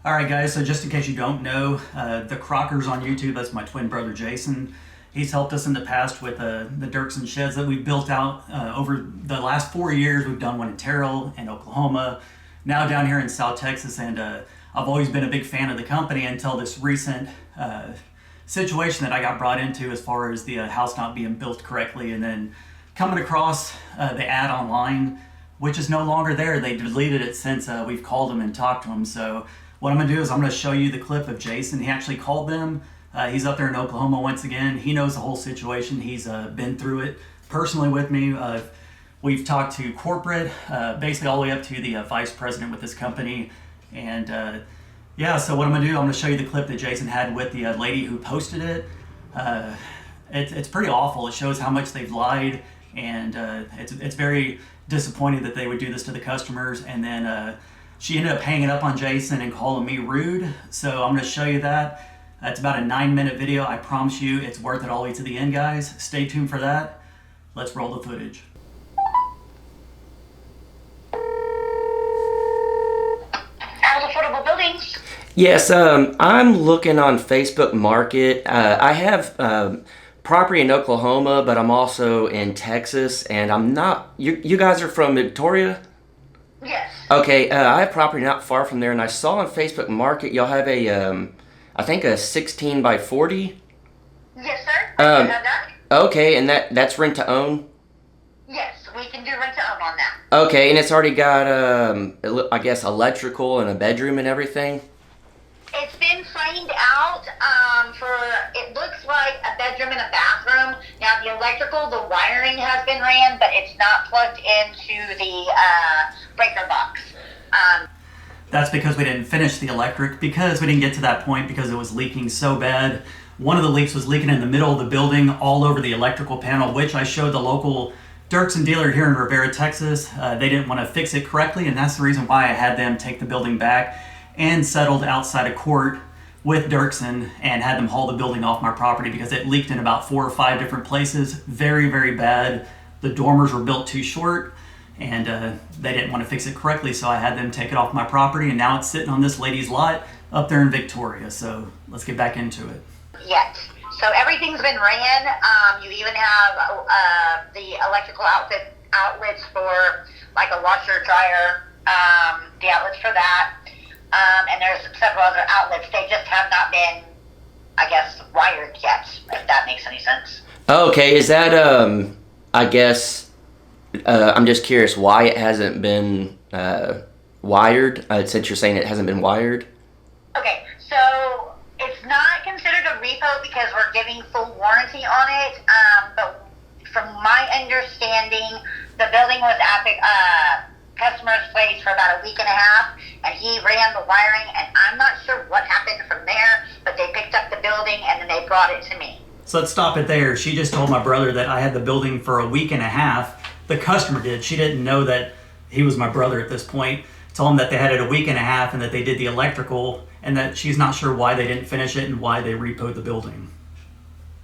All right, guys, so just in case you don't know, the Crockers on YouTube, that's my twin brother Jason. He's helped us in the past with the Dirksen sheds that we've built out over the last 4 years. We've done one in Terrell and Oklahoma, now down here in South Texas, and I've always been a big fan of the company until this recent situation that I got brought into as far as the house not being built correctly, and then coming across the ad online, which is no longer there. They deleted it since we've called them and talked to them. So what I'm gonna do is I'm gonna show you the clip of Jason. He actually called them. He's up there in Oklahoma once again. He knows the whole situation. He's been through it personally with me. We've talked to corporate, basically all the way up to the vice president with this company. And yeah, so what I'm gonna do, I'm gonna show you the clip that Jason had with the lady who posted it. It's pretty awful. It shows how much they've lied, and it's very disappointing that they would do this to the customers. And then she ended up hanging up on Jason and calling me rude. So I'm going to show you that. It's about a 9-minute video. I promise you it's worth it all the way to the end, guys. Stay tuned for that. Let's roll the footage. Affordable buildings. Yes, I'm looking on Facebook Market. I have property in Oklahoma, but I'm also in Texas, and I'm not. You guys are from Victoria? Yes. Okay, I have property not far from there, and I saw on Facebook Market y'all have I think a 16 by 40. Yes, sir. I have that. Okay, and that's rent to own. Yes, we can do rent to own on that. Okay, and it's already got I guess electrical and a bedroom and everything. It's been framed out it looks like a bedroom and a bathroom. Now the electrical, the wiring has been ran, but it's not plugged into the breaker box. That's because we didn't finish the electric, because we didn't get to that point because it was leaking so bad. One of the leaks was leaking in the middle of the building all over the electrical panel, which I showed the local Dirksen dealer here in Riviera, Texas. They didn't want to fix it correctly, and that's the reason why I had them take the building back and settled outside of court with Dirksen and had them haul the building off my property because it leaked in about 4 or 5 different places. Very, very bad. The dormers were built too short, and they didn't want to fix it correctly, so I had them take it off my property, and now it's sitting on this lady's lot up there in Victoria. So let's get back into it. Yes. So everything's been ran. You even have the electrical outlets for like a washer, dryer, the outlets for that. And there's several other outlets. They just have not been, I guess, wired yet, if that makes any sense. Okay, is that, I guess, I'm just curious why it hasn't been wired, since you're saying it hasn't been wired? Okay, so it's not considered a repo because we're giving full warranty on it, but from my understanding, the building was at the customer's place for about a week and a half, and he ran the wiring, and I'm not sure what happened from there, but they picked up the building and then they brought it to me. So let's stop it there. She just told my brother that I had the building for a week and a half. The customer did. She didn't know that he was my brother at this point. Told him that they had it a week and a half and that they did the electrical, and that she's not sure why they didn't finish it and why they repoed the building.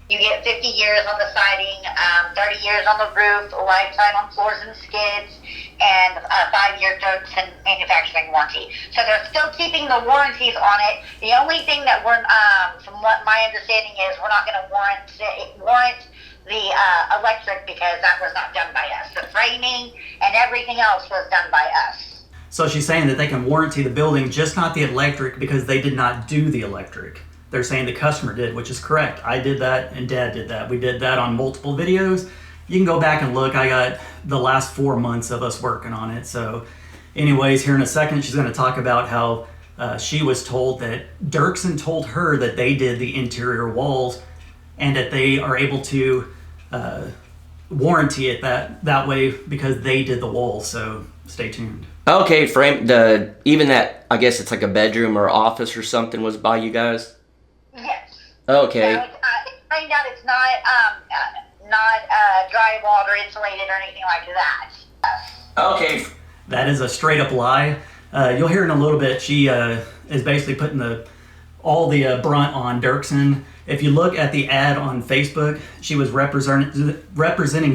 You get 50 years on the siding, 30 years on the roof, a lifetime on floors and skids, and a 5-year Dirksen manufacturing warranty. So they're still keeping the warranties on it. The only thing that we're, from what my understanding is, we're not going to warrant the electric because that was not done by us. The framing and everything else was done by us. So she's saying that they can warranty the building, just not the electric, because they did not do the electric. They're saying the customer did, which is correct. I did that and Dad did that. We did that on multiple videos. You can go back and look. I got the last 4 months of us working on it. So anyways, here in a second, she's going to talk about how she was told that Dirksen told her that they did the interior walls and that they are able to warranty it that way because they did the walls. So stay tuned. Okay, even that, I guess it's like a bedroom or office or something was by you guys? Yes. Okay. So it's framed out. It's not drywalled or insulated or anything like that. Okay. That is a straight up lie. You'll hear in a little bit. She is basically putting all the brunt on Dirksen. If you look at the ad on Facebook, she was representing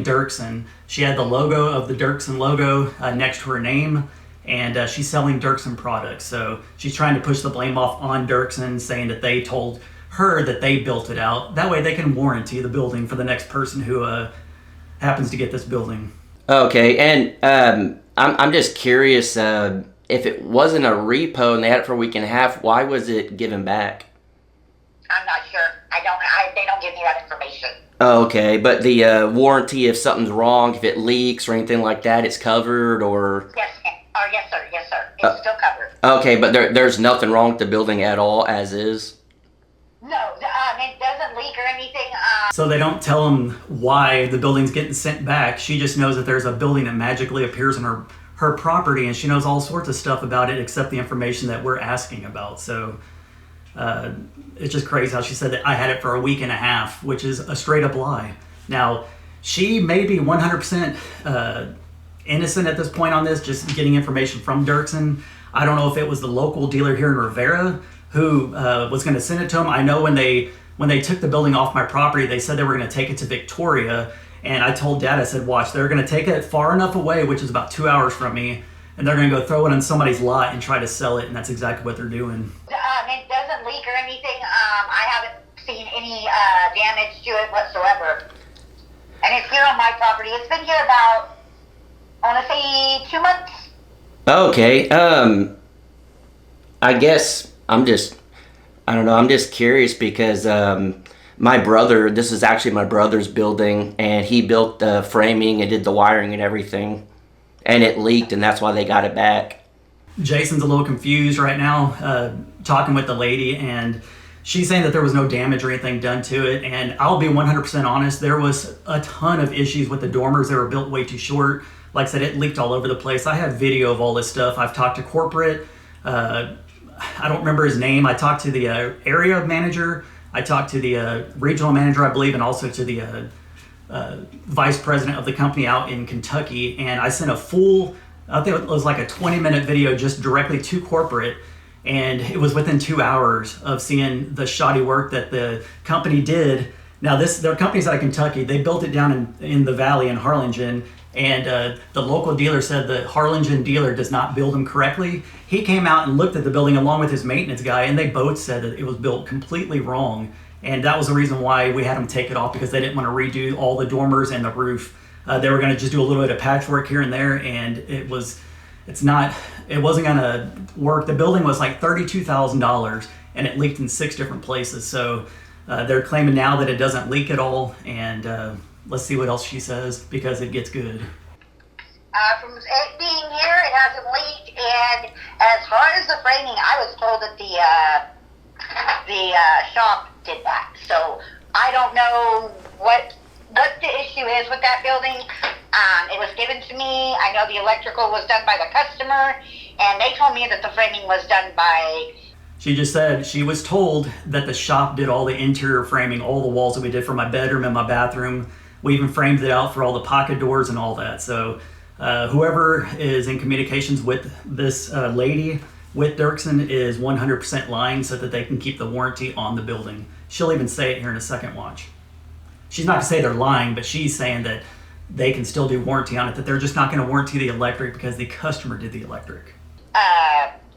Dirksen. She had the logo of the Dirksen logo next to her name. and she's selling Dirksen products. So she's trying to push the blame off on Dirksen, saying that they told her that they built it out. That way they can warranty the building for the next person who happens to get this building. Okay, and I'm just curious, if it wasn't a repo and they had it for a week and a half, why was it given back? I'm not sure. They don't give me that information. Okay, but the warranty, if something's wrong, if it leaks or anything like that, it's covered, or? Yes, yes, sir. Yes, sir. It's still covered. Okay, but there's nothing wrong with the building at all, as is? No, it doesn't leak or anything. So they don't tell them why the building's getting sent back. She just knows that there's a building that magically appears on her property, and she knows all sorts of stuff about it except the information that we're asking about. So it's just crazy how she said that I had it for a week and a half, which is a straight up lie. Now, she may be 100% innocent at this point on this, just getting information from Dirksen. I don't know if it was the local dealer here in Riviera who was going to send it to him. I know when they took the building off my property, they said they were going to take it to Victoria. And I told Dad, I said, watch, they're going to take it far enough away, which is about 2 hours from me, and they're going to go throw it on somebody's lot and try to sell it. And that's exactly what they're doing. It doesn't leak or anything. I haven't seen any damage to it whatsoever. And it's here on my property. It's been here about, I want to say, 2 months. Okay, I guess I'm just curious because my brother, this is actually my brother's building, and he built the framing and did the wiring and everything, and it leaked, and that's why they got it back. Jason's a little confused right now, talking with the lady, and she's saying that there was no damage or anything done to it. And I'll be 100% honest, there was a ton of issues with the dormers. They were built way too short. Like I said, it leaked all over the place. I have video of all this stuff. I've talked to corporate. I don't remember his name. I talked to the area manager. I talked to the regional manager, I believe, and also to the vice president of the company out in Kentucky. And I sent a full, I think it was like a 20-minute video just directly to corporate. And it was within 2 hours of seeing the shoddy work that the company did. Now, their company's out of Kentucky. They built it down in the valley in Harlingen. And the local dealer said the Harlingen dealer does not build them correctly. He came out and looked at the building along with his maintenance guy, and they both said that it was built completely wrong. And that was the reason why we had them take it off, because they didn't want to redo all the dormers and the roof. They were going to just do a little bit of patchwork here and there, and it wasn't going to work. The building was like $32,000, and it leaked in 6 different places. So they're claiming now that it doesn't leak at all, and let's see what else she says, because it gets good. From it being here, it hasn't leaked, and as far as the framing, I was told that the shop did that. So I don't know what the issue is with that building. It was given to me. I know the electrical was done by the customer, and they told me that the framing was done by... She just said she was told that the shop did all the interior framing, all the walls that we did for my bedroom and my bathroom. We even framed it out for all the pocket doors and all that. So whoever is in communications with this lady, with Dirksen, is 100% lying so that they can keep the warranty on the building. She'll even say it here in a second, watch. She's not going to say they're lying, but she's saying that they can still do warranty on it, that they're just not going to warranty the electric because the customer did the electric.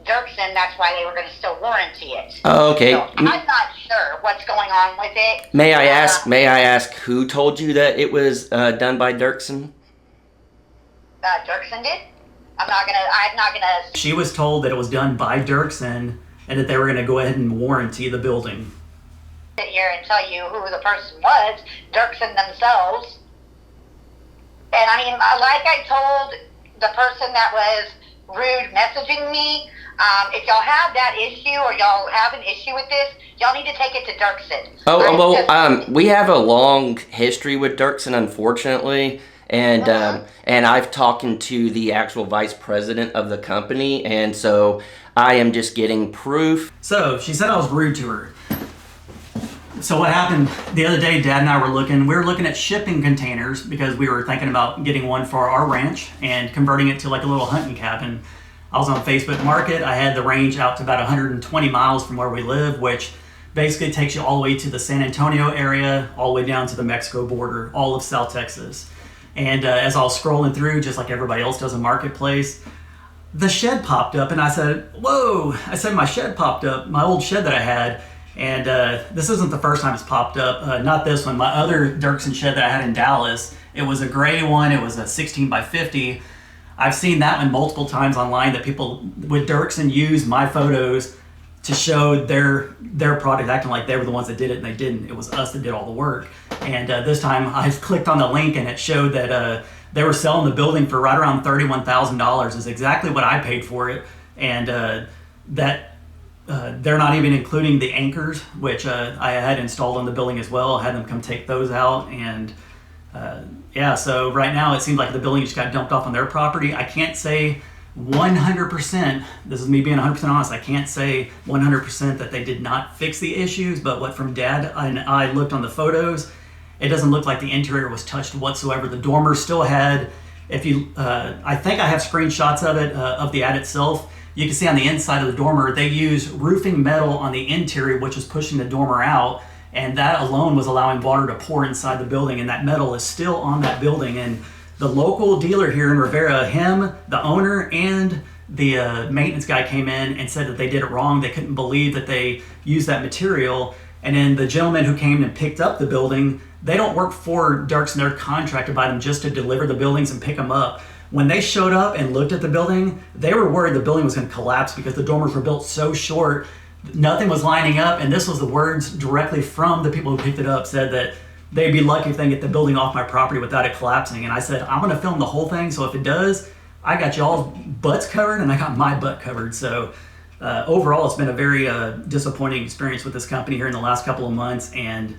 Dirksen, that's why they were going to still warranty it. Oh, okay. So I'm not sure what's going on with it. May I ask who told you that it was done by Dirksen? Dirksen did? I'm not gonna. She was told that it was done by Dirksen and that they were going to go ahead and warranty the building. Sit here and tell you who the person was, Dirksen themselves. And I mean, like I told the person that was rude messaging me, if y'all have that issue or y'all have an issue with this, y'all need to take it to Dirksen. We have a long history with Dirksen, unfortunately. And and I've talked to the actual vice president of the company, and so I am just getting proof. So she said I was rude to her. So what happened the other day, Dad and I we were looking at shipping containers because we were thinking about getting one for our ranch and converting it to like a little hunting cabin. I was on Facebook Market. I had the range out to about 120 miles from where we live, which basically takes you all the way to the San Antonio area, all the way down to the Mexico border, all of South Texas. And as I was scrolling through, just like everybody else does in Marketplace, the shed popped up, and I said, whoa. I said, my shed popped up, my old shed that I had. And this isn't the first time it's popped up. Not this one. My other Dirksen shed that I had in Dallas, it was a gray one. It was a 16 by 50. I've seen that one multiple times online, that people with Dirksen use my photos to show their product, acting like they were the ones that did it, and they didn't. It was us that did all the work. And this time I clicked on the link, and it showed that they were selling the building for right around $31,000, is exactly what I paid for it. And they're not even including the anchors, which I had installed on the building as well. I had them come take those out. And yeah, so right now it seems like the building just got dumped off on their property. I can't say 100%, this is me being 100% honest, I can't say 100% that they did not fix the issues, but what from Dad and I looked on the photos, it doesn't look like the interior was touched whatsoever. The dormer still had, if you, I think I have screenshots of it, of the ad itself. You can see on the inside of the dormer, they use roofing metal on the interior, which is pushing the dormer out, and that alone was allowing water to pour inside the building, and that metal is still on that building. And the local dealer here in Riviera, him, the owner, and the maintenance guy came in and said that they did it wrong. They couldn't believe that they used that material. And then the gentleman who came and picked up the building, they don't work for Dirksen. They're contracted by them just to deliver the buildings and pick them up. When they showed up and looked at the building, they were worried the building was going to collapse because the dormers were built so short, nothing was lining up. And this was the words directly from the people who picked it up, said that they'd be lucky if they can get the building off my property without it collapsing. And I said, I'm going to film the whole thing, so if it does, I got y'all's butts covered and I got my butt covered. So overall, it's been a very disappointing experience with this company here in the last couple of months. And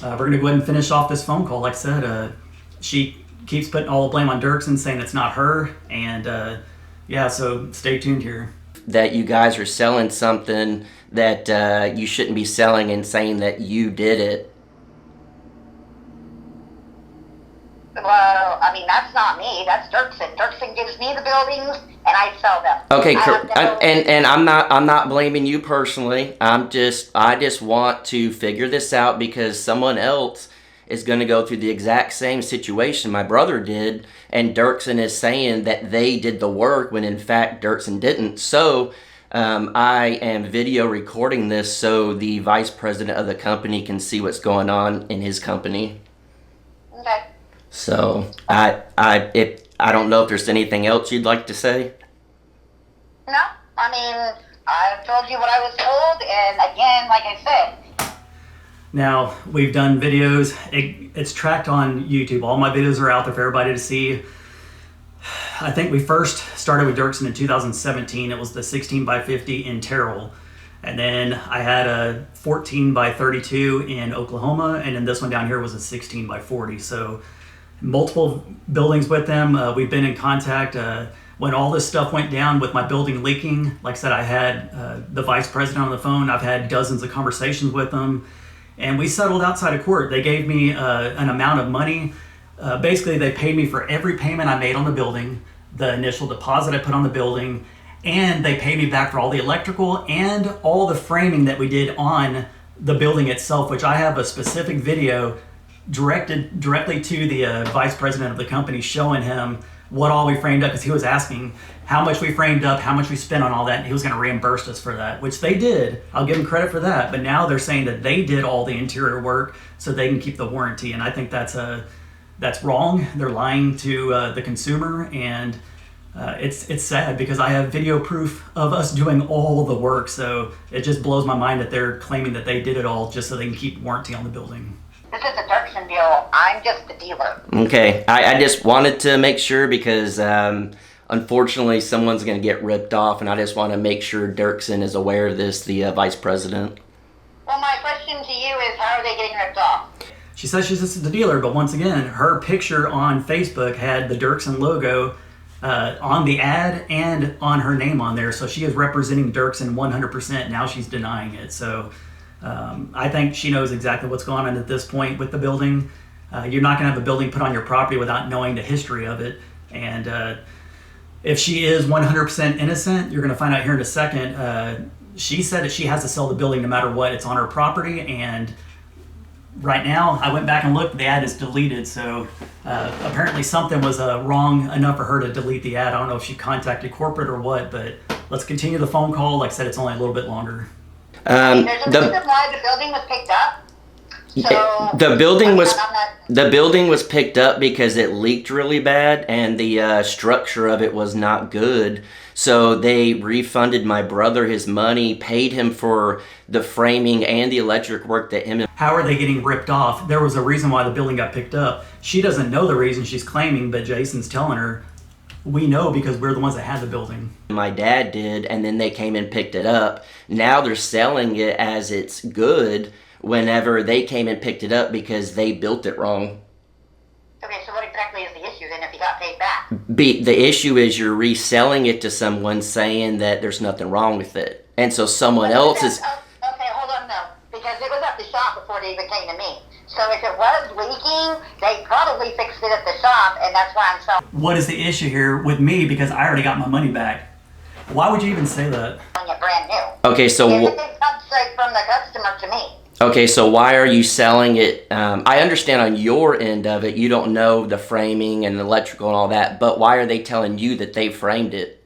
we're going to go ahead and finish off this phone call. Like I said, she keeps putting all the blame on Dirksen, saying it's not her. And yeah, so stay tuned here. That you guys are selling something that you shouldn't be selling, and saying that you did it. Well, I mean, that's not me. That's Dirksen. Dirksen gives me the buildings, and I sell them. Okay, and I'm not blaming you personally. I just want to figure this out, because someone else is going to go through the exact same situation my brother did, and Dirksen is saying that they did the work when in fact Dirksen didn't. So I am video recording this so the vice president of the company can see what's going on in his company. Okay. So I don't know if there's anything else you'd like to say. No, I mean, I've told you what I was told, and again, like I said. Now, we've done videos. It's tracked on YouTube. All my videos are out there for everybody to see. I think we first started with Dirksen in 2017. It was the 16 by 50 in Terrell. And then I had a 14 by 32 in Oklahoma. And then this one down here was a 16 by 40. So multiple buildings with them. We've been in contact. When all this stuff went down with my building leaking, like I said, I had the vice president on the phone. I've had dozens of conversations with them. And we settled outside of court. They gave me an amount of money. Basically, they paid me for every payment I made on the building, the initial deposit I put on the building, and they paid me back for all the electrical and all the framing that we did on the building itself, which I have a specific video directed directly to the vice president of the company, showing him what all we framed up, because he was asking how much we framed up, how much we spent on all that, and he was going to reimburse us for that, which they did. I'll give them credit for that. But now they're saying that they did all the interior work so they can keep the warranty, and I think that's wrong. They're lying to the consumer, and it's sad, because I have video proof of us doing all the work. So it just blows my mind that they're claiming that they did it all just so they can keep warranty on the building. This is a Dirksen deal. I'm just the dealer. Okay, I just wanted to make sure, because unfortunately someone's going to get ripped off, and I just want to make sure Dirksen is aware of this, the vice president. Well, my question to you is, how are they getting ripped off? She says she's just the dealer, but once again, her picture on Facebook had the Dirksen logo on the ad and on her name on there. So she is representing Dirksen 100%. Now she's denying it. So I think she knows exactly what's going on at this point with the building. You're not going to have a building put on your property without knowing the history of it. And if she is 100% innocent, you're going to find out here in a second. She said that she has to sell the building no matter what. It's on her property, and right now, I went back and looked. The ad is deleted, so apparently something was wrong enough for her to delete the ad. I don't know if she contacted corporate or what, but let's continue the phone call. Like I said, it's only a little bit longer. There's a reason why the building was picked up. So the building was picked up because it leaked really bad and the structure of it was not good. So they refunded my brother his money, paid him for the framing and the electric work that him. How are they getting ripped off? There was a reason why the building got picked up. She doesn't know the reason she's claiming, but Jason's telling her, we know because we're the ones that had the building. My dad did, and then they came and picked it up. Now they're selling it as it's good whenever they came and picked it up because they built it wrong. Okay, so what exactly is the issue then if you got paid back? The issue is you're reselling it to someone saying that there's nothing wrong with it. And so someone else is... Okay, hold on though, because it was at the shop before they even came to me. So if it was leaking, they probably fixed it at the shop, and that's why I'm selling What is the issue here with me? Because I already got my money back. Why would you even say that? it brand new. Okay, so... It comes straight from the customer to me. Okay, so why are you selling it? I understand on your end of it, you don't know the framing and electrical and all that, but why are they telling you that they framed it?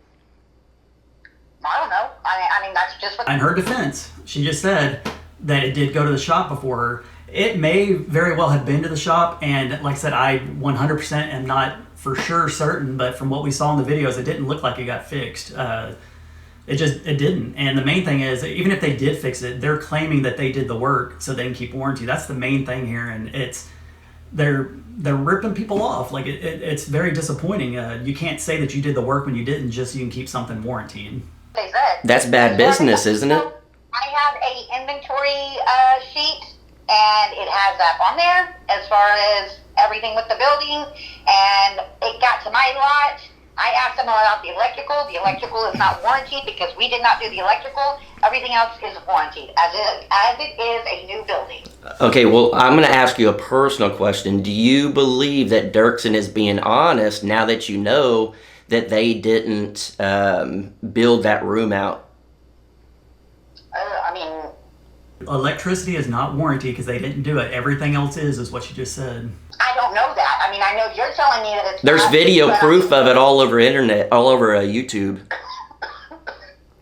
I don't know. I mean, that's just what... In her defense, she just said that it did go to the shop before her. It may very well have been to the shop, and like I said, I 100% am not for sure certain, but from what we saw in the videos, it didn't look like it got fixed. It didn't. And the main thing is, even if they did fix it, they're claiming that they did the work so they can keep warranty. That's the main thing here, and they're ripping people off. Like it's very disappointing. You can't say that you did the work when you didn't, just so you can keep something warranted. They said. That's bad business, isn't it? I have a inventory sheet, and it has that on there as far as everything with the building, and it got to my lot. I asked them about the electrical. The electrical is not warranted because we did not do the electrical. Everything else is warranted as it is a new building. Okay, well, I'm going to ask you a personal question. Do you believe that Dirksen is being honest now that you know that they didn't build that room out? I mean... Electricity is not warranted because they didn't do it. Everything else is what you just said. I don't know that. I mean, I know you're telling me that it's There's not, video proof of it all over internet, all over YouTube.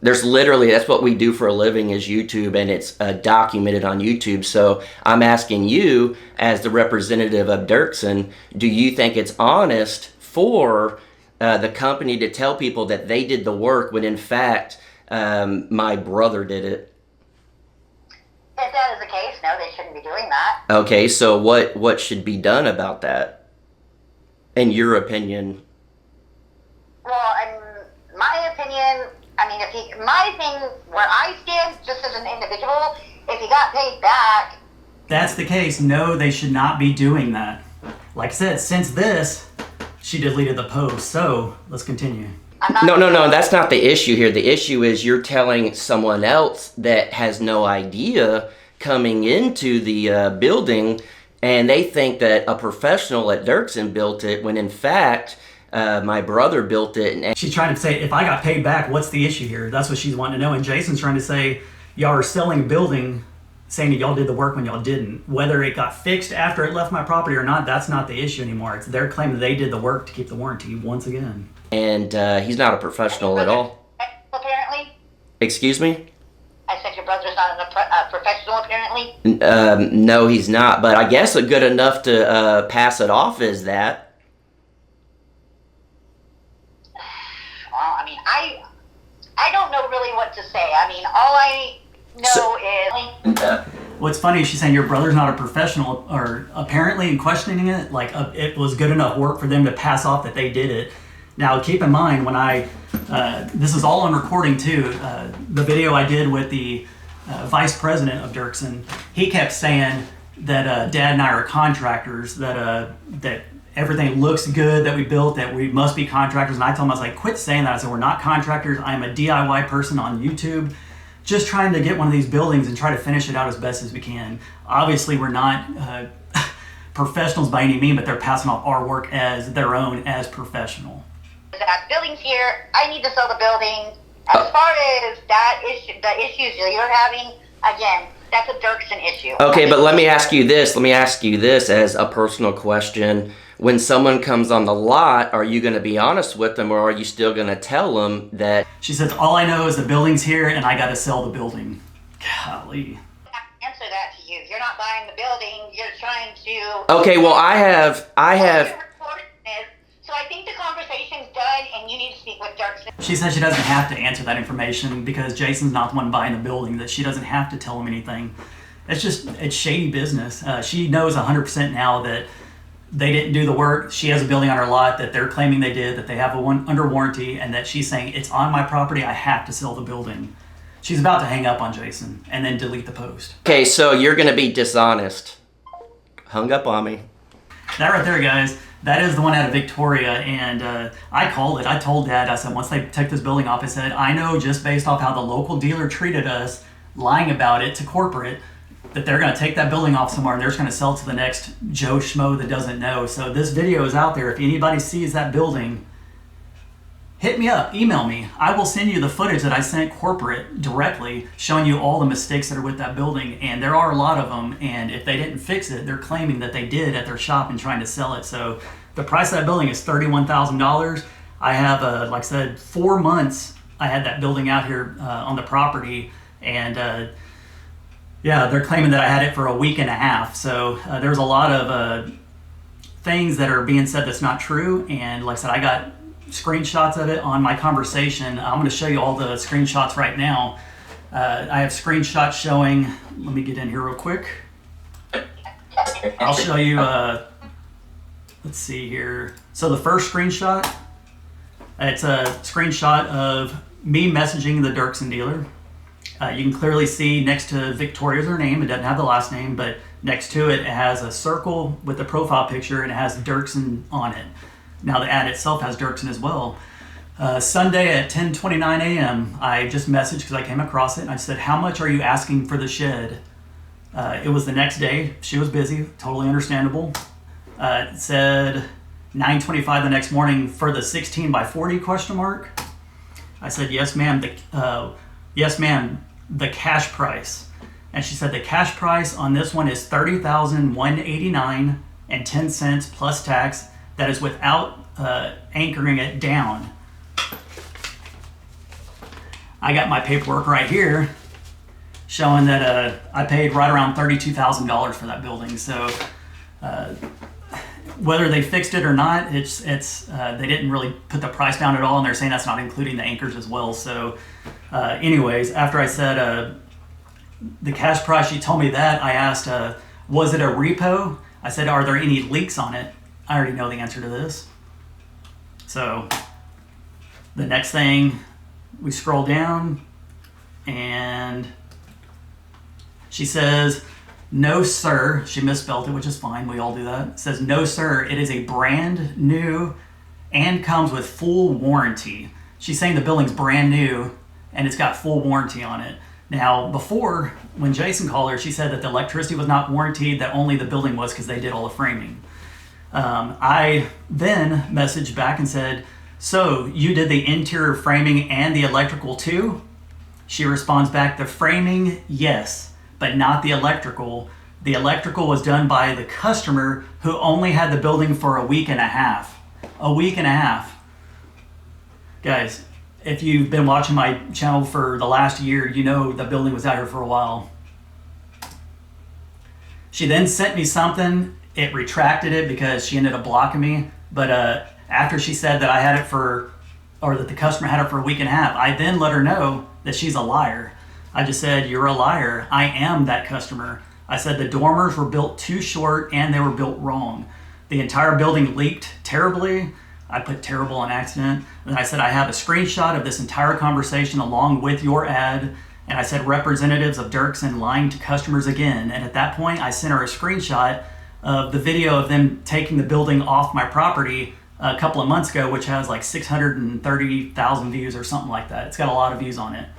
There's literally, that's what we do for a living is YouTube, and it's documented on YouTube. So I'm asking you, as the representative of Dirksen, do you think it's honest for the company to tell people that they did the work when in fact my brother did it? If that is the case, no, they shouldn't be doing that. Okay, so what should be done about that, in your opinion? Well, in my opinion, I mean, my thing where I stand, just as an individual, if he got paid back... That's the case. No, they should not be doing that. Like I said, since this, she deleted the post. So, let's continue. No, that's not the issue here. The issue is you're telling someone else that has no idea coming into the building, and they think that a professional at Dirksen built it, when in fact, my brother built it. And she's trying to say, if I got paid back, what's the issue here? That's what she's wanting to know. And Jason's trying to say, y'all are selling a building, saying that y'all did the work when y'all didn't. Whether it got fixed after it left my property or not, that's not the issue anymore. It's their claim that they did the work to keep the warranty once again. And he's not a professional at all. Apparently? Excuse me? I said your brother's not a professional, apparently? No, he's not. But I guess good enough to pass it off as that. Well, I mean, I don't know really what to say. I mean, all I know is... What's funny is she's saying your brother's not a professional, or apparently in questioning it, like it was good enough work for them to pass off that they did it. Now, keep in mind, when this is all on recording too, the video I did with the vice president of Dirksen, he kept saying that Dad and I are contractors, that everything looks good that we built, that we must be contractors. And I told him, I was like, quit saying that. I said, we're not contractors. I'm a DIY person on YouTube, just trying to get one of these buildings and try to finish it out as best as we can. Obviously, we're not professionals by any means, but they're passing off our work as their own as professional. That building's here. I need to sell the building. As far as that issue, the issues that you're having, again, That's a Dirksen issue. Okay, but let me ask you this. Let me ask you this as a personal question. When someone comes on the lot, are you going to be honest with them, or are you still going to tell them that? She says, all I know is the building's here and I got to sell the building. Golly. Answer that to you. You're not buying the building. You're trying to. Okay, well, I have. So I think the conversation's done, and you need to speak with Dirksen. She says she doesn't have to answer that information because Jason's not the one buying the building, that she doesn't have to tell him anything. It's shady business. She knows 100% now that they didn't do the work. She has a building on her lot that they're claiming they did, that they have one under warranty, and that she's saying, it's on my property, I have to sell the building. She's about to hang up on Jason and then delete the post. Okay, so you're going to be dishonest. Hung up on me. That right there, guys, that is the one out of Victoria, and I called it. I told Dad, I said, once they took this building off, I said, I know just based off how the local dealer treated us, lying about it to corporate, that they're going to take that building off somewhere and they're just going to sell it to the next Joe Schmo that doesn't know. So this video is out there. If anybody sees that building, hit me up, email me. I will send you the footage that I sent corporate directly showing you all the mistakes that are with that building. And there are a lot of them. And if they didn't fix it, they're claiming that they did at their shop and trying to sell it. So the price of that building is $31,000. I have, like I said, 4 months I had that building out here on the property. And yeah, they're claiming that I had it for a week and a half. So there's a lot of things that are being said that's not true. And like I said, I got screenshots of it on my conversation. I'm going to show you all the screenshots right now. I have screenshots showing, let me get in here real quick. I'll show you, let's see here. So the first screenshot, it's a screenshot of me messaging the Dirksen dealer. You can clearly see next to Victoria's her name. It doesn't have the last name, but next to it, it has a circle with the profile picture and it has Dirksen on it. Now the ad itself has Dirksen as well. Sunday at 10:29 a.m., I just messaged because I came across it and I said, how much are you asking for the shed? It was the next day. She was busy, totally understandable. It said 9:25 the next morning for the 16 by 40 question mark. I said, yes, ma'am. Yes, ma'am. The cash price. And she said the cash price on this one is $30,189.10 plus tax. That is without anchoring it down. I got my paperwork right here showing that I paid right around $32,000 for that building. So whether they fixed it or not, it's they didn't really put the price down at all, and they're saying that's not including the anchors as well. So anyways, after I said the cash price, she told me that, I asked, was it a repo? I said, are there any leaks on it? I already know the answer to this. So the next thing, we scroll down and she says, no, sir. She misspelled it, which is fine. We all do that. It says, no, sir. It is a brand new and comes with full warranty. She's saying the building's brand new and it's got full warranty on it. Now, before, when Jason called her, she said that the electricity was not warranted, that only the building was because they did all the framing. I then messaged back and said, so you did the interior framing and the electrical too? She responds back, the framing, yes, but not the electrical. The electrical was done by the customer who only had the building for a week and a half. A week and a half. Guys, if you've been watching my channel for the last year, you know the building was out here for a while. She then sent me something. It retracted it because she ended up blocking me. But after she said that I had it for, or that the customer had it for a week and a half, I then let her know that she's a liar. I just said, you're a liar. I am that customer. I said the dormers were built too short and they were built wrong. The entire building leaked terribly. I put terrible on accident. And I said, I have a screenshot of this entire conversation along with your ad. And I said, representatives of Dirksen lying to customers again. And at that point, I sent her a screenshot of the video of them taking the building off my property a couple of months ago, which has like 630,000 views or something like that. It's got a lot of views on it.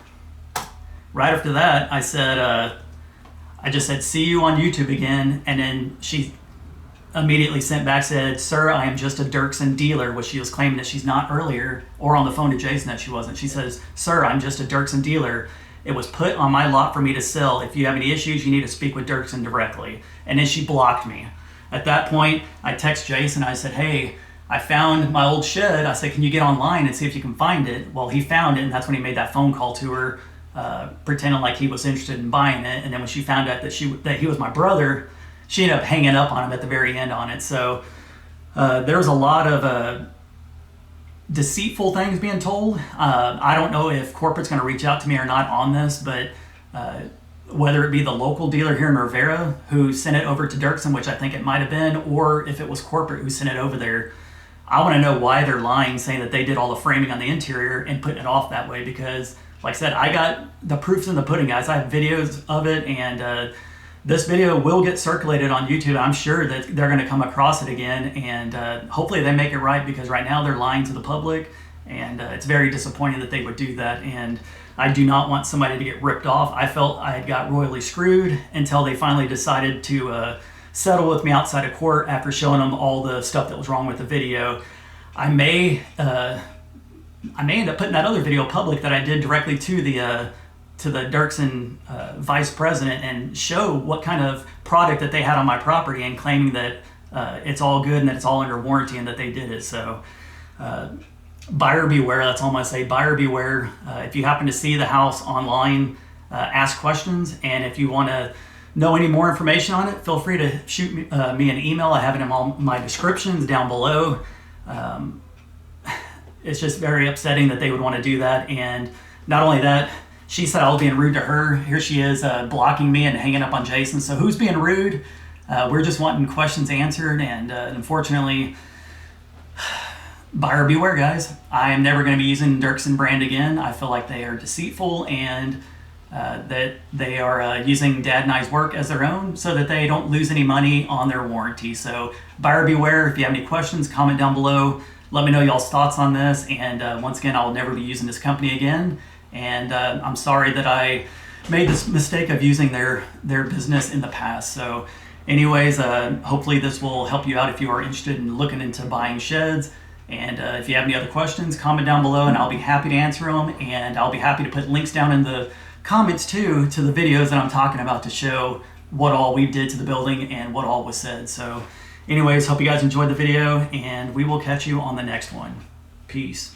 Right after that, I said, I just said, see you on YouTube again. And then she immediately sent back, said, sir, I am just a Dirksen dealer, which she was claiming that she's not earlier, or on the phone to Jason that she wasn't. She says, sir, I'm just a Dirksen dealer. It was put on my lot for me to sell. If you have any issues, you need to speak with Dirksen directly. And then she blocked me. At that point, I text Jason. I said, hey, I found my old shed. I said, can you get online and see if you can find it? Well, he found it, and that's when he made that phone call to her, pretending like he was interested in buying it. And then when she found out that he was my brother, she ended up hanging up on him at the very end on it. So there was a lot of deceitful things being told. I don't know if corporate's going to reach out to me or not on this, but whether it be the local dealer here in Riviera who sent it over to Dirksen, which I think it might have been, or if it was corporate who sent it over there, I want to know why they're lying, saying that they did all the framing on the interior and putting it off that way. Because, like I said, I got the proofs in the pudding, guys. I have videos of it, and this video will get circulated on YouTube. I'm sure that they're going to come across it again, and hopefully they make it right, because right now they're lying to the public, and it's very disappointing that they would do that. And I do not want somebody to get ripped off. I felt I had got royally screwed until they finally decided to settle with me outside of court after showing them all the stuff that was wrong with the video. I may end up putting that other video public that I did directly to the Dirksen vice president, and show what kind of product that they had on my property, and claiming that it's all good and that it's all under warranty and that they did it. So buyer beware. That's all I'm going to say. Buyer beware. If you happen to see the house online, ask questions. And if you want to know any more information on it, feel free to shoot me an email. I have it in all my descriptions down below. It's just very upsetting that they would want to do that. And not only that, she said I was being rude to her. Here she is blocking me and hanging up on Jason. So who's being rude? We're just wanting questions answered. And unfortunately, buyer beware, guys. I am never going to be using Dirksen brand again. I feel like they are deceitful, and that they are using Dad and I's work as their own so that they don't lose any money on their warranty. So buyer beware. If you have any questions, comment down below. Let me know y'all's thoughts on this. And once again, I will never be using this company again. And I'm sorry that I made this mistake of using their business in the past. So anyways, hopefully this will help you out if you are interested in looking into buying sheds. And if you have any other questions, comment down below, and I'll be happy to answer them. And I'll be happy to put links down in the comments too to the videos that I'm talking about, to show what all we did to the building and what all was said. So anyways, hope you guys enjoyed the video, and we will catch you on the next one. Peace.